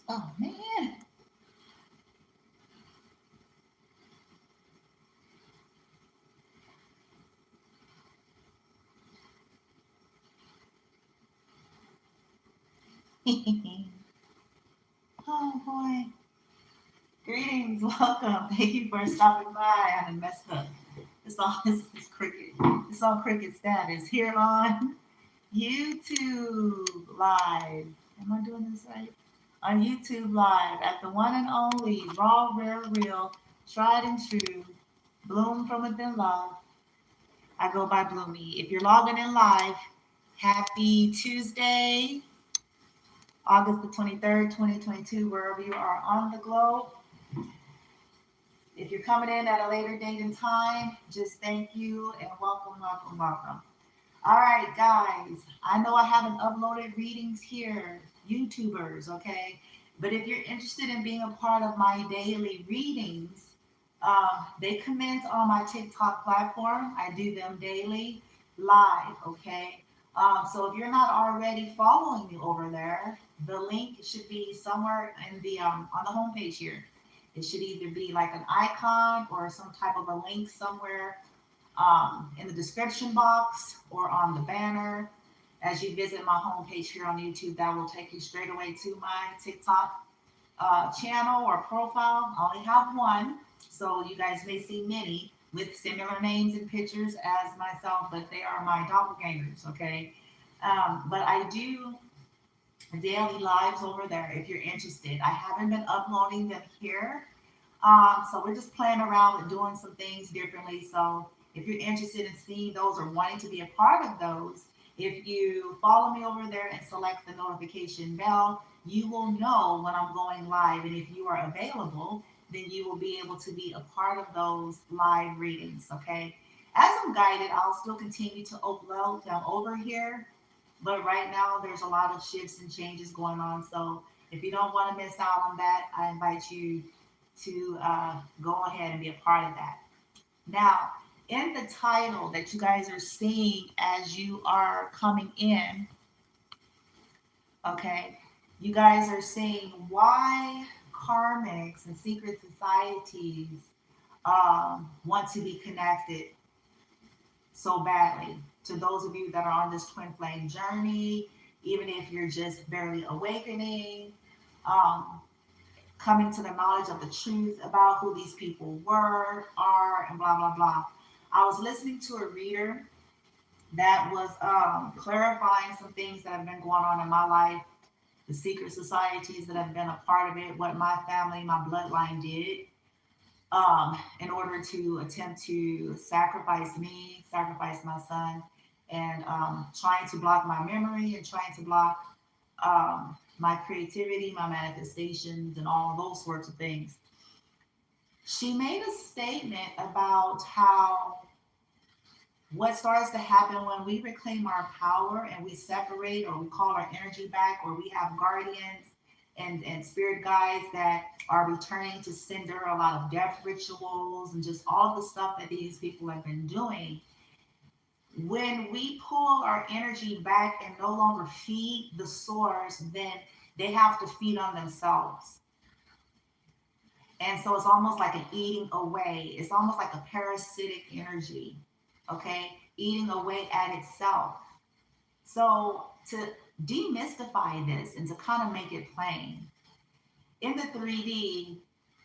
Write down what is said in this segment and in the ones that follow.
Oh man. Oh boy. Greetings, welcome. Thank you for stopping by. I had messed up. It's cricket. It's on cricket status here on YouTube Live. Am I doing this right? On YouTube Live at the one and only raw, rare, real, tried and true, bloom from within love. I go by Bloomy. If you're logging in live, happy Tuesday, August the 23rd, 2022, wherever you are on the globe. If you're coming in at a later date and time, just thank you and welcome, welcome, welcome. All right, guys, I know I haven't uploaded readings here, YouTubers, okay? But if you're interested in being a part of my daily readings, they commence on my TikTok platform. I do them daily live, okay? So if you're not already following me over there, the link should be somewhere in the on the homepage here. It should either be like an icon or some type of a link somewhere in the description box or on the banner. As you visit my homepage here on YouTube, that will take you straight away to my TikTok channel or profile. I only have one, so you guys may see many with similar names and pictures as myself, but they are my doppelgangers, okay? But I do daily lives over there if you're interested. I haven't been uploading them here. So we're just playing around with doing some things differently. So if you're interested in seeing those or wanting to be a part of those, if you follow me over there and select the notification bell, you will know when I'm going live. And if you are available, then you will be able to be a part of those live readings. Okay. As I'm guided, I'll still continue to upload them over here. But right now, there's a lot of shifts and changes going on. So if you don't want to miss out on that, I invite you to go ahead and be a part of that. Now, in the title that you guys are seeing as you are coming in, okay, you guys are seeing why karmics and secret societies want to be connected so badly. To those of you that are on this twin flame journey, even if you're just barely awakening, um, coming to the knowledge of the truth about who these people were, are, and blah, blah, blah. I was listening to a reader that was clarifying some things that have been going on in my life, the secret societies that have been a part of it, what my family, my bloodline did in order to attempt to sacrifice me, sacrifice my son, and trying to block my memory and trying to block my creativity, my manifestations, and all those sorts of things. She made a statement about how what starts to happen when we reclaim our power and we separate or we call our energy back or we have guardians and spirit guides that are returning to sender a lot of death rituals and just all the stuff that these people have been doing. When we pull our energy back and no longer feed the source, then they have to feed on themselves. And so it's almost like an eating away. It's almost like a parasitic energy, okay? Eating away at itself. So to demystify this and to kind of make it plain, in the 3D,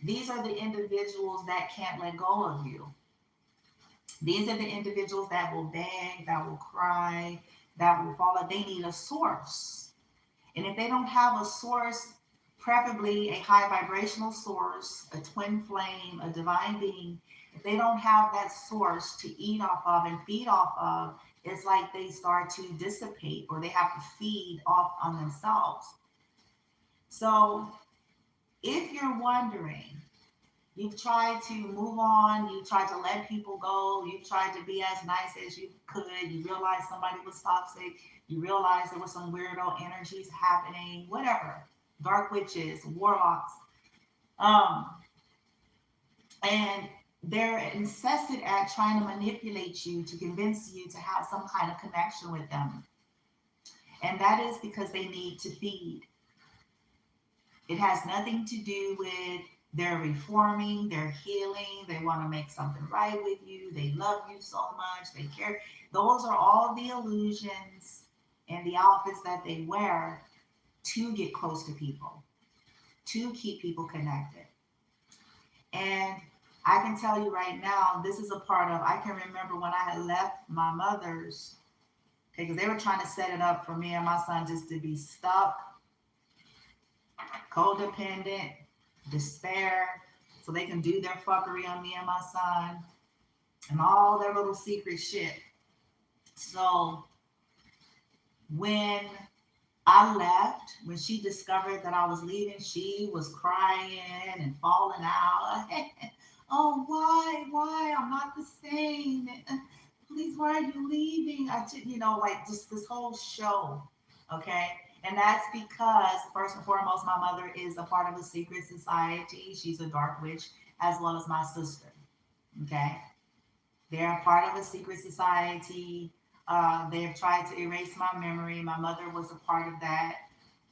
these are the individuals that can't let go of you. These are the individuals that will beg, that will cry, that will follow. They need a source. And if they don't have a source, preferably a high vibrational source, a twin flame, a divine being, if they don't have that source to eat off of and feed off of, it's like they start to dissipate or they have to feed off on themselves. So if you're wondering, you've tried to move on, you've tried to let people go, you've tried to be as nice as you could, you realized somebody was toxic, you realized there was some weirdo energies happening, whatever, dark witches, warlocks, um, and they're incessant at trying to manipulate you to convince you to have some kind of connection with them. And that is because they need to feed. It has nothing to do with they're reforming, they're healing, they want to make something right with you, they love you so much, they care. Those are all the illusions and the outfits that they wear to get close to people, to keep people connected. And I can tell you right now, this is a part of, I can remember when I had left my mother's, okay, because they were trying to set it up for me and my son just to be stuck, codependent, despair, so they can do their fuckery on me and my son and all their little secret shit. So when I left, when she discovered that I was leaving, she was crying and falling out. Oh, why? I'm not the same. Please, why are you leaving? I didn't, like just this whole show. Okay. And that's because, first and foremost, my mother is a part of a secret society. She's a dark witch, as well as my sister. Okay. They're a part of a secret society. They have tried to erase my memory. My mother was a part of that.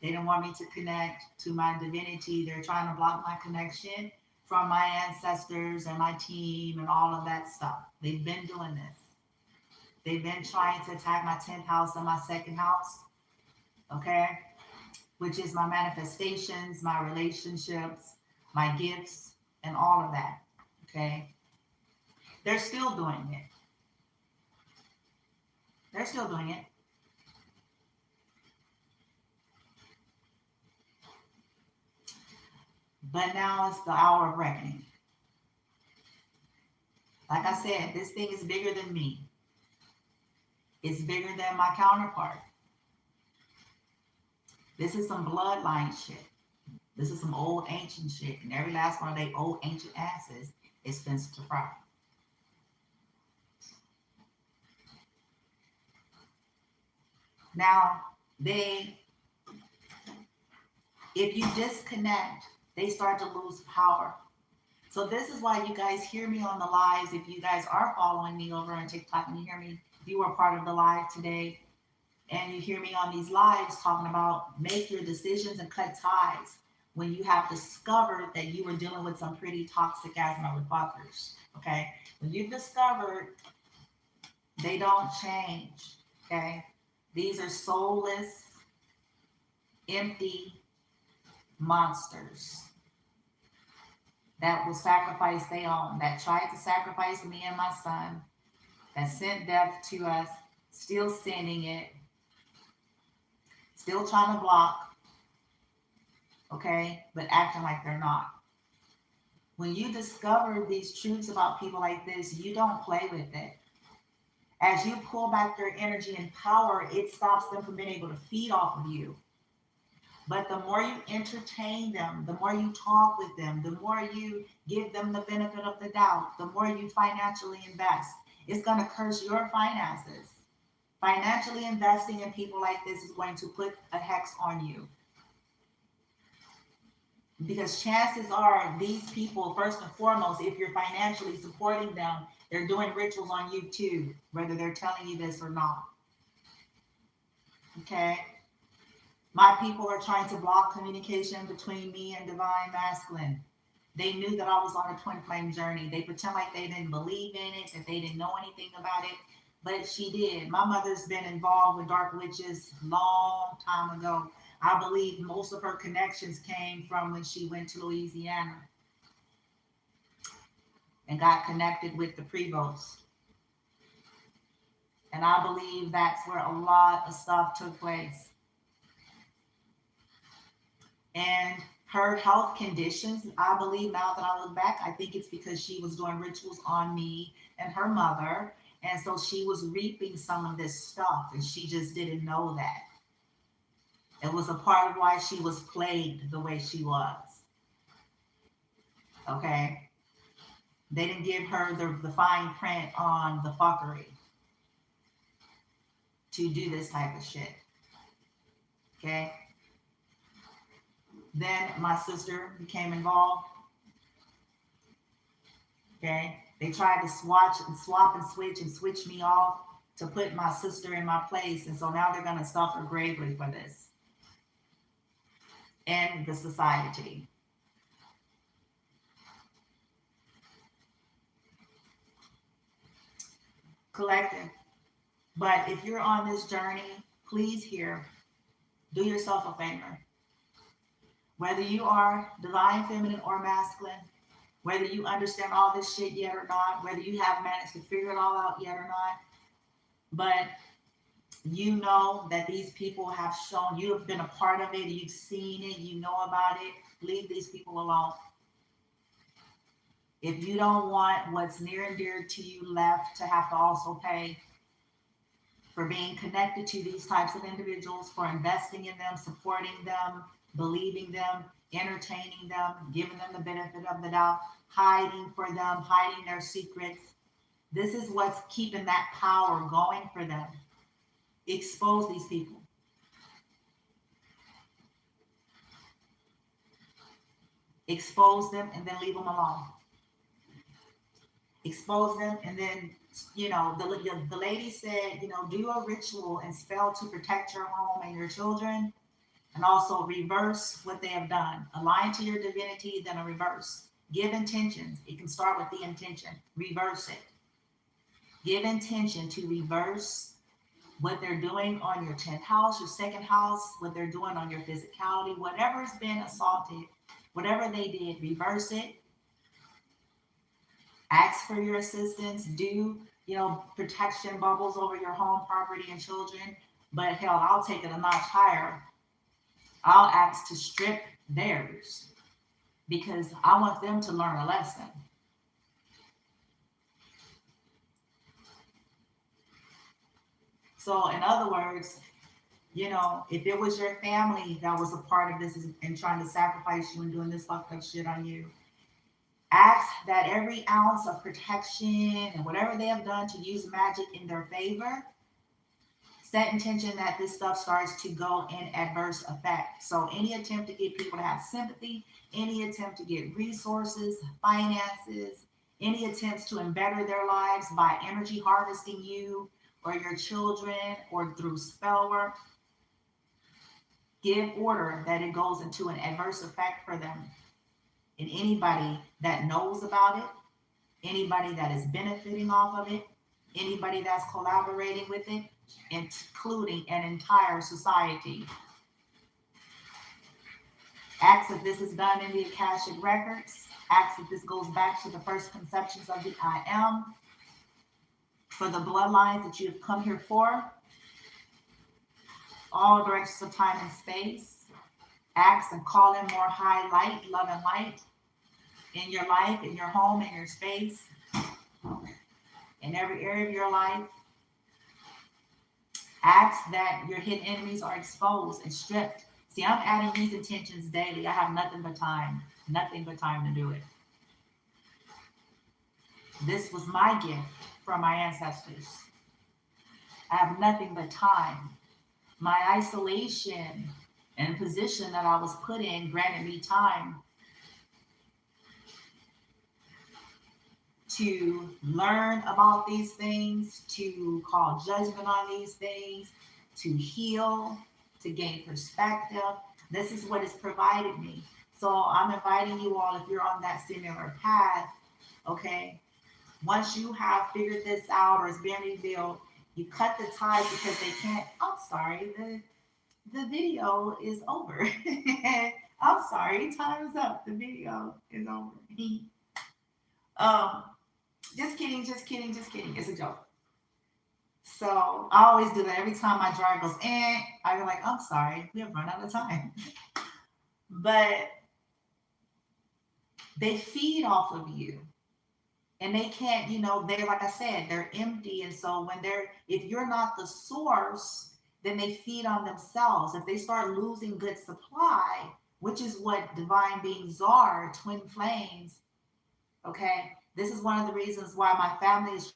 They didn't want me to connect to my divinity. They're trying to block my connection from my ancestors and my team and all of that stuff. They've been doing this. They've been trying to attack my 10th house and my second house, okay, which is my manifestations, my relationships, my gifts, and all of that, okay? They're still doing it. They're still doing it. But now it's the hour of reckoning. Like I said, this thing is bigger than me. It's bigger than my counterpart. This is some bloodline shit. This is some old ancient shit. And every last one of they old ancient asses is fenced to fry. Now, if you disconnect, they start to lose power. So this is why you guys hear me on the lives. If you guys are following me over on TikTok and you hear me, if you were part of the live today, and you hear me on these lives talking about make your decisions and cut ties when you have discovered that you were dealing with some pretty toxic ass motherfuckers, okay? When you've discovered they don't change, okay? These are soulless, empty monsters that will sacrifice their own, that tried to sacrifice me and my son, that sent death to us, still sending it, still trying to block, okay, but acting like they're not. When you discover these truths about people like this, you don't play with it. As you pull back their energy and power, it stops them from being able to feed off of you. But the more you entertain them, the more you talk with them, the more you give them the benefit of the doubt, the more you financially invest, it's going to curse your finances. Financially investing in people like this is going to put a hex on you. Because chances are these people, first and foremost, if you're financially supporting them, they're doing rituals on you too, whether they're telling you this or not. Okay? My people are trying to block communication between me and Divine Masculine. They knew that I was on a twin flame journey. They pretend like they didn't believe in it, that they didn't know anything about it, but she did. My mother's been involved with dark witches long time ago. I believe most of her connections came from when she went to Louisiana and got connected with the Prevost. And I believe that's where a lot of stuff took place. And her health conditions, I believe now that I look back, I think it's because she was doing rituals on me and her mother. And so she was reaping some of this stuff and she just didn't know that. It was a part of why she was plagued the way she was. Okay? They didn't give her the fine print on the fuckery to do this type of shit. Okay? Then my sister became involved. Okay? They tried to swap and switch me off to put my sister in my place. And so now they're going to suffer gravely for this. in the society. Collective. But if you're on this journey, please hear, do yourself a favor. Whether you are divine feminine or masculine, whether you understand all this shit yet or not, whether you have managed to figure it all out yet or not, but you know that these people have shown, you have been a part of it, you've seen it, you know about it, leave these people alone. If you don't want what's near and dear to you left to have to also pay for being connected to these types of individuals, for investing in them, supporting them, believing them, entertaining them, giving them the benefit of the doubt, hiding for them, hiding their secrets. This is what's keeping that power going for them. Expose these people. Expose them and then leave them alone. Expose them and then, the lady said, do a ritual and spell to protect your home and your children, and also reverse what they have done. Align to your divinity, then a reverse. Give intentions. It can start with the intention. Reverse it. Give intention to reverse what they're doing on your 10th house, your second house, what they're doing on your physicality, whatever's been assaulted, whatever they did, reverse it. Ask for your assistance. Do, protection bubbles over your home, property, and children. But hell, I'll take it a notch higher. I'll ask to strip theirs because I want them to learn a lesson. So in other words, if it was your family that was a part of this and trying to sacrifice you and doing this fucked up shit on you, ask that every ounce of protection and whatever they have done to use magic in their favor, set intention that this stuff starts to go in adverse effect. So any attempt to get people to have sympathy, any attempt to get resources, finances, any attempts to embetter their lives by energy harvesting you or your children or through spell work, give order that it goes into an adverse effect for them. And anybody that knows about it, anybody that is benefiting off of it, anybody that's collaborating with it, including an entire society. Acts if this is done in the Akashic records. Acts if this goes back to the first conceptions of the I Am. For the bloodlines that you have come here for. All directions of time and space. Acts and call in more high light, love and light in your life, in your home, in your space, in every area of your life. Ask that your hidden enemies are exposed and stripped. See, I'm adding these intentions daily. I have nothing but time to do it. This was my gift from my ancestors. I have nothing but time. My isolation and position that I was put in granted me time to learn about these things, to call judgment on these things, to heal, to gain perspective. This is what is provided me. So I'm inviting you all, if you're on that similar path, okay, once you have figured this out or it's been revealed, you cut the ties because they can't, I'm sorry, the video is over. I'm sorry, time's up. The video is over. Just kidding. It's a joke. So I always do that. Every time my dryer goes I go like, I'm sorry, we have run out of time. But they feed off of you. And they can't, they're, like I said, they're empty. And so if you're not the source, then they feed on themselves. If they start losing good supply, which is what divine beings are, twin flames, okay? This is one of the reasons why my family is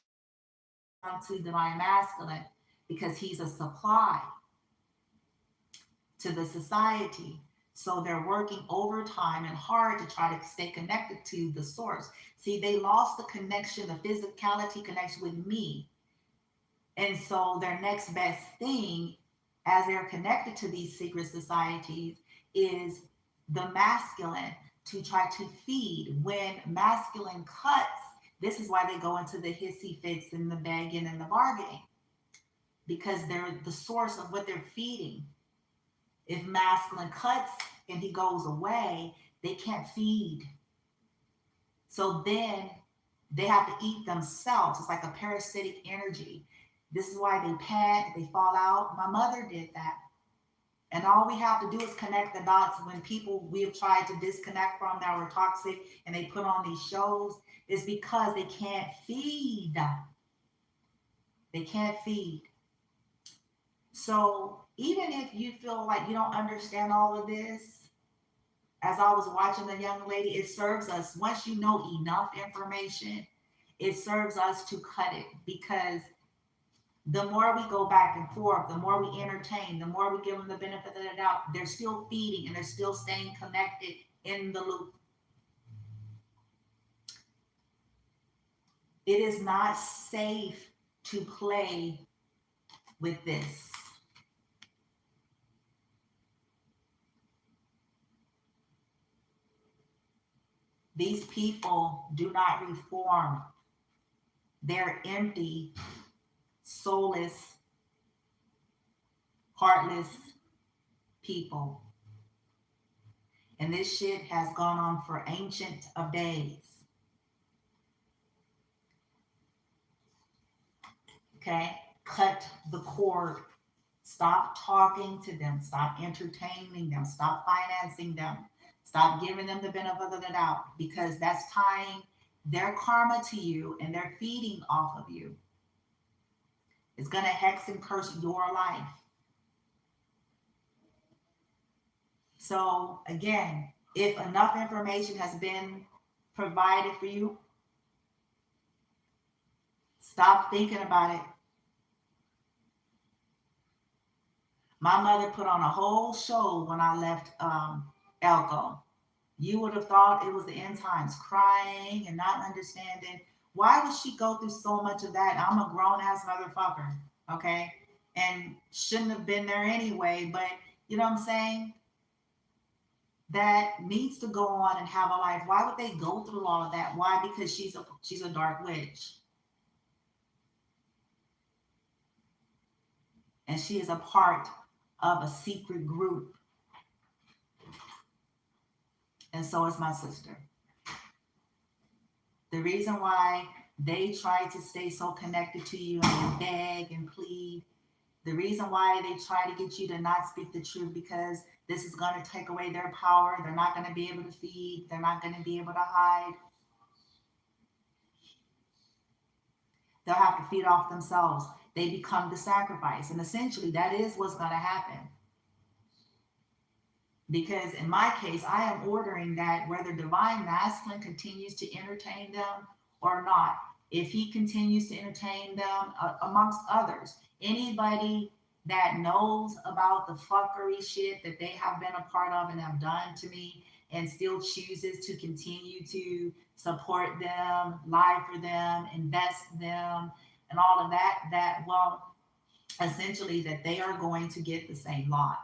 drawn to divine masculine, because he's a supply to the society. So they're working overtime and hard to try to stay connected to the source. See, they lost the connection, the physicality connection with me. And so their next best thing, as they're connected to these secret societies, is the masculine to try to feed. When masculine cuts, this is why they go into the hissy fits and the begging and the bargaining, because they're the source of what they're feeding. If masculine cuts and he goes away, they can't feed. So then they have to eat themselves. It's like a parasitic energy. This is why they pant, they fall out. My mother did that. And all we have to do is connect the dots. When people we have tried to disconnect from that were toxic and they put on these shows, is because they can't feed. They can't feed. So even if you feel like you don't understand all of this, as I was watching the young lady, it serves us, once you know enough information, it serves us to cut it, because the more we go back and forth, the more we entertain, the more we give them the benefit of the doubt, they're still feeding and they're still staying connected in the loop. It is not safe to play with this. These people do not reform. They're empty, soulless, heartless people. And this shit has gone on for ancient of days. Okay? Cut the cord. Stop talking to them. Stop entertaining them. Stop financing them. Stop giving them the benefit of the doubt, because that's tying their karma to you and they're feeding off of you. It's going to hex and curse your life. So again, if enough information has been provided for you, stop thinking about it. My mother put on a whole show when I left Elko. You would have thought it was the end times, crying and not understanding. Why would she go through so much of that? I'm a grown ass motherfucker, okay? And shouldn't have been there anyway, but you know what I'm saying? That needs to go on and have a life. Why would they go through all of that? Why? Because she's a dark witch. And she is a part of a secret group. And so is my sister. The reason why they try to stay so connected to you and beg and plead, the reason why they try to get you to not speak the truth, because this is going to take away their power. They're not going to be able to feed. They're not going to be able to hide. They'll have to feed off themselves. They become the sacrifice. And essentially, that is what's going to happen. Because in my case, I am ordering that whether Divine Masculine continues to entertain them or not, if he continues to entertain them, amongst others, anybody that knows about the fuckery shit that they have been a part of and have done to me and still chooses to continue to support them, lie for them, invest them, and all of that, well, essentially that they are going to get the same lot.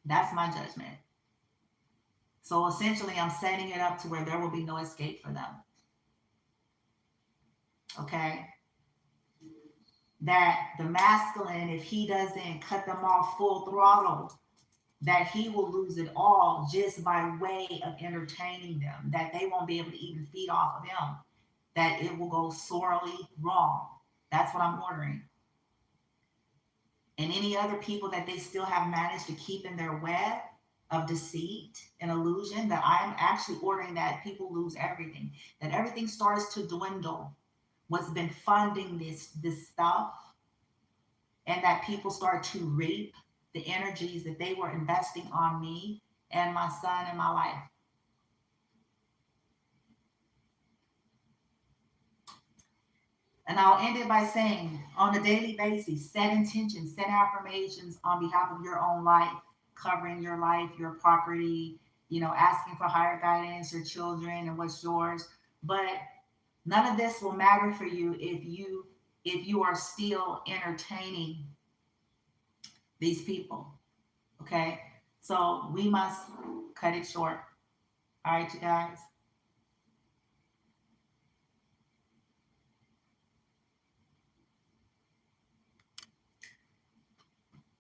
That's my judgment. So essentially, I'm setting it up to where there will be no escape for them. Okay? That the masculine, if he doesn't cut them off full throttle, that he will lose it all just by way of entertaining them, that they won't be able to even feed off of him, that it will go sorely wrong. That's what I'm ordering. And any other people that they still have managed to keep in their web of deceit and illusion, that I'm actually ordering that people lose everything, that everything starts to dwindle, what's been funding this stuff, and that people start to reap the energies that they were investing on me and my son and my life. And I'll end it by saying, on a daily basis, set intentions, set affirmations on behalf of your own life, covering your life, your property, asking for higher guidance, your children and what's yours. But none of this will matter for you if you are still entertaining these people. Okay? So we must cut it short. All right, you guys.